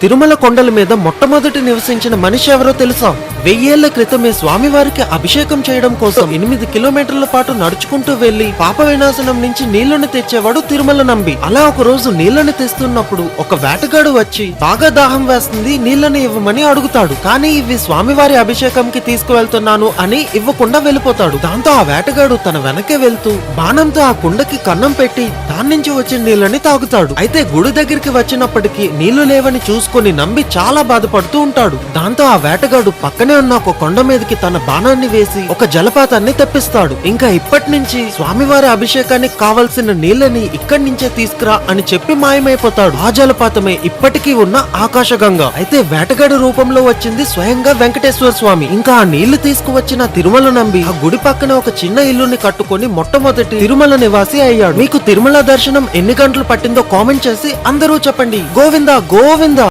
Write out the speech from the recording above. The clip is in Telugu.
తిరుమల కొండల మీద మొట్టమొదటి నివసించిన మనిషి ఎవరో తెలుసా? 1000 ఏళ్ల క్రితమే స్వామివారికి అభిషేకం చేయడం కోసం 8 కిలోమీటర్ల పాటు నడుచుకుంటూ వెళ్లి పాప వినాశనం నుంచి నీళ్లను తెచ్చేవాడు తిరుమల నంబి. అలా ఒక రోజు నీళ్లను తెస్తున్నప్పుడు ఒక వేటగాడు వచ్చి బాగా దాహం వేస్తుంది, నీళ్లను ఇవ్వమని అడుగుతాడు. కానీ ఇవి స్వామివారి అభిషేకంకి తీసుకువెళ్తున్నాను అని ఇవ్వకుండా వెళ్ళిపోతాడు. దాంతో ఆ వేటగాడు తన వెనకే వెళ్తూ బాణంతో ఆ కుండకి కన్నం పెట్టి దాని నుంచి వచ్చిన నీళ్లని తాగుతాడు. అయితే గుడి దగ్గరికి వచ్చినప్పటికీ నీళ్లు లేవని చూసుకొని నంబి చాలా బాధపడుతూ ఉంటాడు. దాంతో ఆ వేటగాడు పక్కనే ఉన్న ఒక కొండ మీదకి తన బాణాన్ని వేసి ఒక జలపాతాన్ని తెప్పిస్తాడు. ఇంకా ఇప్పటి నుంచి స్వామివారి అభిషేకానికి కావలసిన నీళ్లని ఇక్కడి నుంచే తీసుకురా అని చెప్పి మాయమైపోతాడు. ఆ జలపాతమే ఇప్పటికీ ఉన్న ఆకాశగంగ. అయితే వేటగాడి రూపంలో వచ్చింది స్వయంగా వెంకటేశ్వర స్వామి. ఇంకా ఆ నీళ్లు తీసుకువచ్చిన తిరుమల నంబి ఆ గుడి పక్కన ఒక చిన్న ఇల్లుని కట్టుకొని మొట్టమొదటి తిరుమల నివాసి అయ్యాడు. మీకు తిరుమల దర్శనం ఎన్ని గంటలు పట్టిందో కామెంట్ చేసి అందరూ చెప్పండి. గోవిందా గోవిందా.